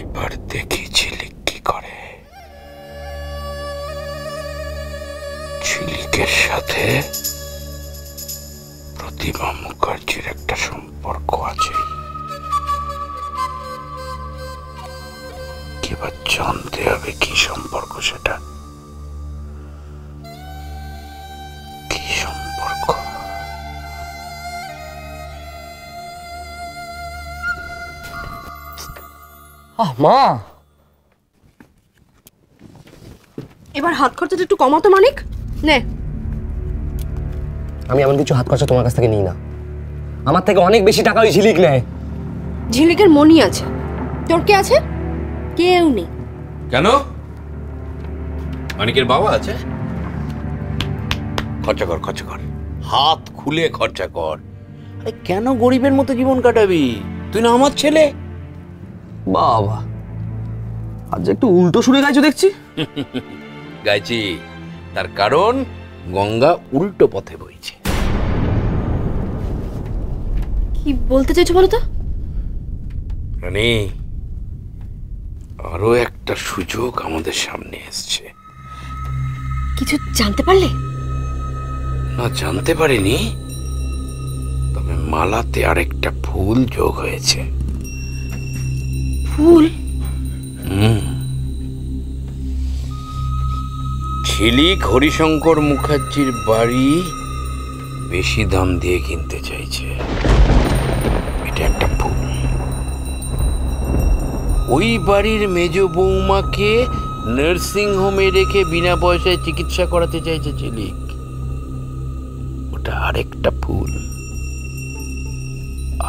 এবার দেখি ঝিলিক কি করে। ঝিলিকের সাথে প্রতিমা মুখার্জির একটা সম্পর্ক আছে। এবার জানতে হবে কি সম্পর্ক সেটা। কি সম্পর্ক? মা, এবার হাত খরচাটা একটু কমাতো মানিক। নে, আমি এমন কিছু হাত খরচা তোমার কাছ থেকে নিই না। আমার থেকে অনেক বেশি টাকা ওই ঝিলিক নেয়। ঝিলিকের মনি আছে, তোর কে আছে? কেউ নেই। কেন? মানিকের বাবা আছে। খরচা কর, খরচা কর, হাত খুলে খরচা কর। আরে কেন গরিবের মতো জীবন কাটাবি? তুই না আমার ছেলে। বাবা, আজ একটু উল্টো সুরে গাইছো দেখছি। গাইছি, তার কারণ গঙ্গা উল্টো পথে বইছে। কি বলতে চাইছো বলো তো? রানী, আরো একটা সুযোগ আমাদের সামনে এসছে। কিছু জানতে পারলে? না, জানতে পারিনি, তবে মালাতে আরেকটা ফুল যোগ হয়েছে। ফুল? ঝিলিক হরিশঙ্কর মুখার্জির বাড়ি বেশি দাম দিয়ে কিনতে চাইছে। এটা একটা ফুল। ওই বাড়ির মেজ বৌমাকে নার্সিং হোমে রেখে বিনা পয়সায় চিকিৎসা করাতে চাইছে ঝিলিক। ওটা আরেকটা ফুল।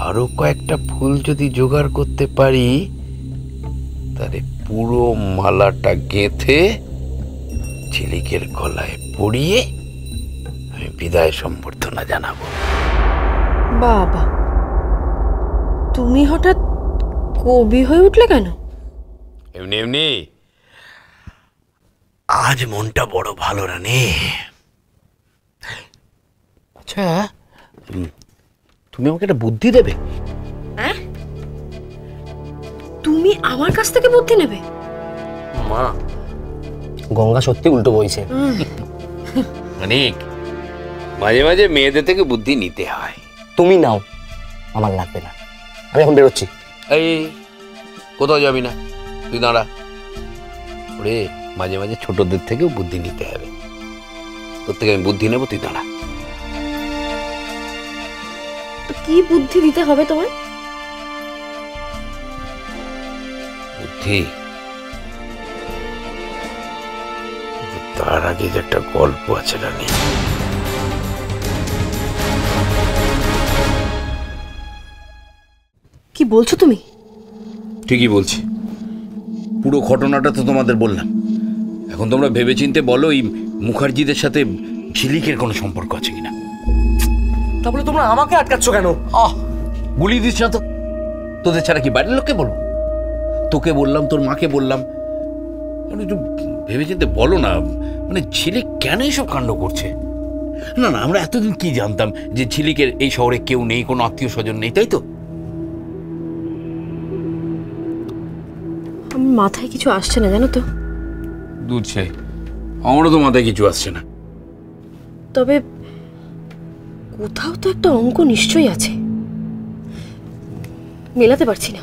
আরো কয়েকটা ফুল যদি জোগাড় করতে পারি, তাহলে পুরো মালাটা গেঁথে ঝিলিকের গলায় পরিয়ে আমি বিদায় সম্বর্ধনা জানাবো। বাবা, তুমি হঠাৎ কবি হয়ে উঠলে কেন? এমনি এমনি, আজ মনটা বড় ভালো রানী। আচ্ছা, তুমি আমাকে একটা বুদ্ধি দেবে? তুমি আমার কাছ থেকে বুদ্ধি নেবে? মা, গঙ্গা সত্যি উল্টো বইছে। অনেক মাঝে মাঝে মেয়েদের থেকে বুদ্ধি নিতে হয়। তুমি নাও, আমার লাগবে না। আমি এখন বেরোচ্ছি। এই, কোথাও যাবি না, তুই দাঁড়া। ওরে, মাঝে মাঝে ছোটদের থেকেও বুদ্ধি নিতে হবে। তোর থেকে আমি বুদ্ধি নেবো, তুই দাঁড়া। কি বুদ্ধি দিতে হবে তোমায়? বুদ্ধি? তার আগে যে একটা গল্প আছে রানী। কি বলছো তুমি? ঠিকই বলছি, পুরো ঘটনাটা তো তোমাদের বললাম। এখন তোমরা ভেবেচিন্তে বলো এই মুখার্জিদের সাথে ঝিলিকের কোনো সম্পর্ক আছে কিনা। তাহলে তোমরা আমাকে আটকাচ্ছ কেন? গুলি দিচ্ছ না তো? তোদের ছাড়া কি বাড়ির লোককে বলবো? তোকে বললাম, তোর মাকে বললাম। একটু ভেবেচিন্তে বলো না, মানে ঝিলিক কেন এইসব কাণ্ড করছে? না না, আমরা এতদিন কি জানতাম যে ঝিলিকের এই শহরে কেউ নেই, কোনো আত্মীয় স্বজন নেই, তাই তো? আমার মাথায় কিছু আসছে না, জানো তো। দুধ চাই, আমারও তো মাথায় কিছু আসছে না। তবে কোথাও তো একটা অঙ্ক নিশ্চয়ই আছে, মেলাতে পারছি না।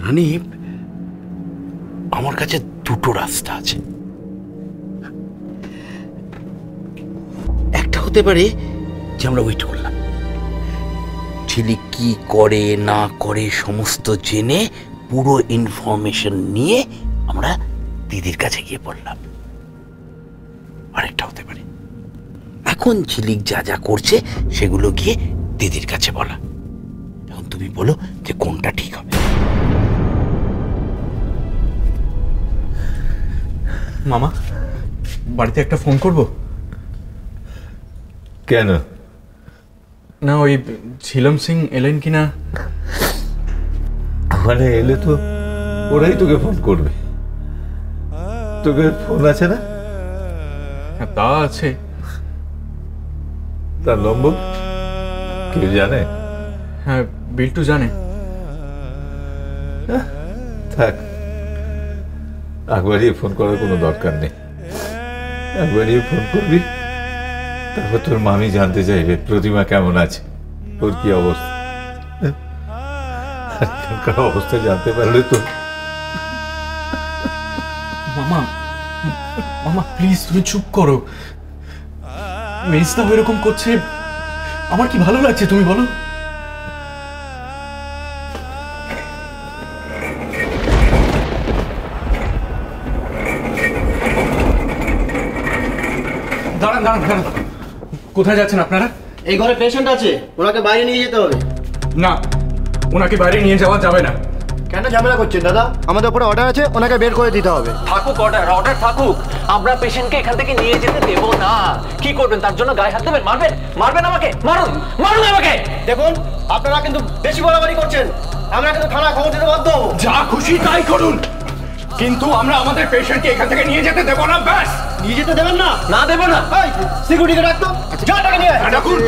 রানী, আমার কাছে দুটো রাস্তা আছে। একটা হতে পারে যে আমরা ওয়েট করলাম, ঝিলিক কি করে না করে সমস্ত জেনে পুরো ইনফরমেশন নিয়ে আমরা দিদির কাছে গিয়ে পড়লাম। আরেকটা হতে পারে এখন ঝিলিক যা যা করছে সেগুলো গিয়ে দিদির কাছে বলা। এখন তুমি বলো যে কোনটা ঠিক হবে। মামা, বাড়িতে একটা ফোন করব? কেন? না, ওই ঝিলম সিং এলেন কিনা। মানে এলে তো ওরাই তোকে ফোন করবে। তোকে ফোন আছে না? হ্যাঁ, তা আছে। তার নম্বর কেউ জানে? হ্যাঁ, বিল্টু জানে। থাক, একবারই ফোন করার কোনো দরকার নেই। একবারই ফোন করবি, তারপর তোর মামি জানতে চাইবে প্রতিমা কেমন আছে, তোর কি অবস্থা। এখানকার অবস্থা জানতে পারলে তো। মামা, মামা প্লিজ তুমি চুপ করো। মেজদা এরকম করছে, আমার কি ভালো লাগছে তুমি বলো? দাঁড়ান দাঁড়ান দাঁড়ান, কোথায় যাচ্ছেন আপনারা? এই ঘরে পেশেন্ট আছে, ওনাকে বাইরে নিয়ে যেতে হবে। না, ওনাকে বাইরে নিয়ে যাওয়া যাবে না। কেন ঝামেলা করছেন দাদা? আমাদের উপরে অর্ডার আছে, ওনাকে বের করে দিতে হবে। থাকুক অর্ডার, অর্ডার থাকুক, আমরা পেশেন্টকে এখান থেকে নিয়ে যেতে দেবো না। কি করবেন তার জন্য? গায়ে হাত দেবেন? মারবেন? মারবেন আমাকে? মারুন, মারুন আমাকে। দেখুন, আপনারা কিন্তু বেশি বাড়াবাড়ি করছেন। আমরা কিন্তু থানা খবর দিতে বাধ্য হবো। যা খুশি তাই করুন, কিন্তু আমরা আমাদের পেশেন্টকে এখান থেকে নিয়ে যেতে দেবো না। ব্যাস। নিয়ে যেতে দেবেন না? না দেবো না। সিকিউরিটিকে ডাকতো, যা টাকা নিয়ে আয়। ডাকুন।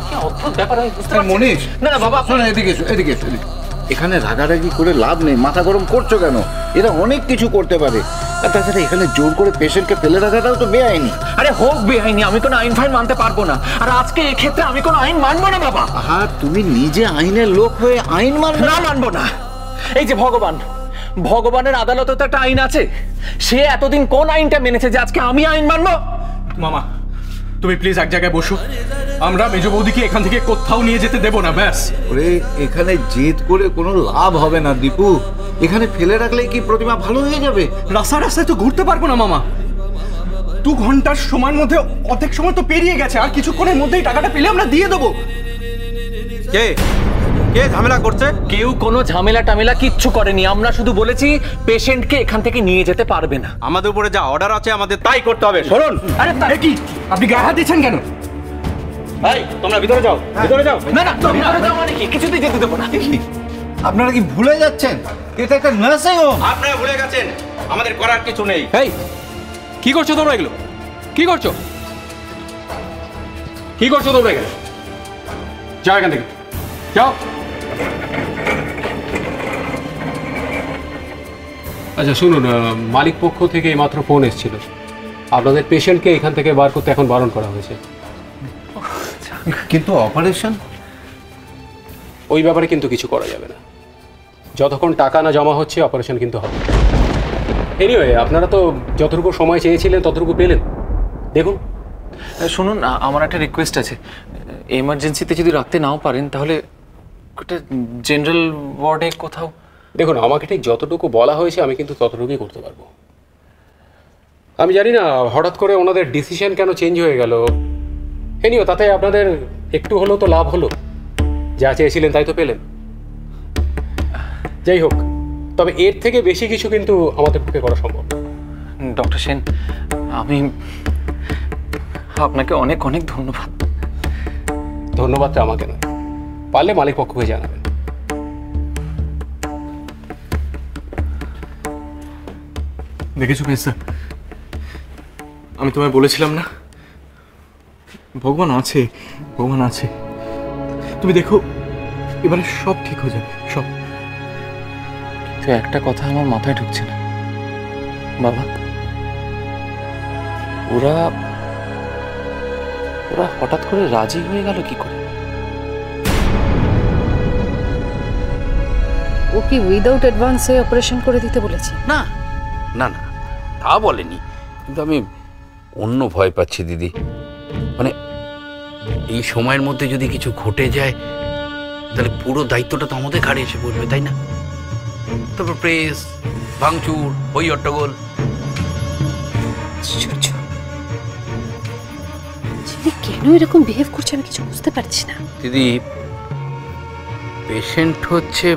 কি অদ্ভুত ব্যাপার, আমি বুঝতে পারছি না। মনীষ, না না বাবা, শোনো, এদিকে এসো, এদিকে এসো, এদিকে। এখানে রাগারাগি করে লাভ নেই, মাথা গরম করছো কেন? এরা অনেক কিছু করতে পারে, আর তাছাড়া এখানে জোর করে পেশেন্টকে ফেলে রাখাটাও তো বেআইনি। আরে হোক বেআইনি, আমি কোনো আইন ফাইন মানতে পারবো না। আর আজকে এক্ষেত্রে আমি কোনো আইন মানবো না বাবা। হ্যাঁ, তুমি নিজে আইনের লোক হয়ে আইন মানবে না, মানবো না। এই যে ভগবান, ভগবানের আদালতে তো একটা আইন আছে। সে এতদিন কোন আইনটা মেনেছে যে আজকে আমি আইন মানবো? মামা তুমি প্লিজ এক জায়গায় বসো। আমরা মেজ বৌদিকে এখান থেকে কোথাও নিয়ে যেতে দেবো না। ব্যাস। ওরে, এখানে জেদ করে কোনো লাভ হবে না দীপু। এখানে ফেলে রাখলে কি প্রতিমা ভালো হয়ে যাবে? রাস্তায় রাস্তায় তো ঘুরতে পারবো না মামা। 2 ঘন্টার সময়ের মধ্যে অর্ধেক সময় তো পেরিয়ে গেছে, আর কিছুক্ষণের মধ্যেই টাকাটা পেলে আমরা দিয়ে দেবো। কে কে ঝামেলা করছে? কেউ কোনো ঝামেলা টামেলা কিচ্ছু করেনি। আমরা শুধু বলেছি পেশেন্টকে এখান থেকে নিয়ে যেতে পারবে না। আমাদের উপরে যা অর্ডার আছে আমাদের তাই করতে হবে। শুনুন, আরে কি আপনি গায়ে হাত দিচ্ছেন কেন? এই তোমরা ভিতরে যাও, ভিতরে যাও। না না, ভিতরে যাও মানে কি? কিছুতেই যেতে দেবো না। আপনারা কি ভুলে যাচ্ছেন? এটা একটা নার্সিং হোম। আপনারা ভুলে গেছেন, আমাদের করার কিছু নেই। এই কি করছো তোমরা এগুলো? কি করছো? কি করছো তোমরা এখানে? যাও এখান থেকে, যাও। আচ্ছা শুনুন, মালিক পক্ষ থেকে এইমাত্র ফোন এসেছিল, আপনাদের পেশেন্টকে এখান থেকে বার করতে এখন বারণ করা হয়েছে। কিন্তু অপারেশন, ওই ব্যাপারে কিন্তু কিছু করা যাবে না। যতক্ষণ টাকা না জমা হচ্ছে অপারেশন কিন্তু হবে। এনিওয়ে, আপনারা তো যতটুকু সময় চেয়েছিলেন ততটুকু পেলেন। দেখুন শুনুন, আমার একটা রিকোয়েস্ট আছে। এমার্জেন্সিতে যদি রাখতে নাও পারেন তাহলে একটা জেনারেল ওয়ার্ডে কোথাও। দেখুন, আমাকে ঠিক যতটুকু বলা হয়েছে আমি কিন্তু ততটুকুই করতে পারবো। আমি জানি না হঠাৎ করে ওনাদের ডিসিশন কেন চেঞ্জ হয়ে গেল। এনিও, তাতে আপনাদের একটু হলেও তো লাভ হলো। যা চেয়েছিলেন তাই তো পেলেন। যাই হোক, তবে এর থেকে বেশি কিছু কিন্তু আমাদের পক্ষে করা সম্ভব। ডক্টর সেন, আমি আপনাকে অনেক অনেক ধন্যবাদ। ধন্যবাদটা আমাকে নয়, পারলে মালিক পক্ষকে জানাবেন। দেখেছো মেজদা, আমি তোমায় বলেছিলাম না, ভগবান আছে, ভগবান আছে। তুমি দেখো, এবারে সব ঠিক হয়ে যাবে, সব। তো একটা কথা আমার মাথায় ঢুকছে না বাবা, ওরা ওরা হঠাৎ করে রাজি হয়ে গেল কি করে? ও কি উইদাউট অ্যাডভান্সে অপারেশন করে দিতে বলেছে? না না না, তা বলেনি, কিন্তু আমি অন্য ভয় পাচ্ছি দিদি। মানে এই সময়ের মধ্যে যদি কিছু ঘটে যায় তাহলে পুরো দায়িত্বটা তো আমাদের ঘাড়ে এসে পড়বে, তাই না? তারপর প্রেস, ভাঙচুর, ওই হট্টগোল। আশ্চর্য, ছেলে কেন এরকম বিহেভ করছে আমি কিছু বুঝতে পারছি না। দিদি, পেশেন্ট হচ্ছে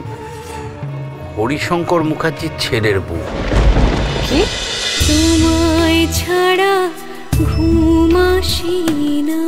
হরিশঙ্কর মুখার্জির ছেলের বউ। কি? তোমায় ছাড়া ঘুম আসে না।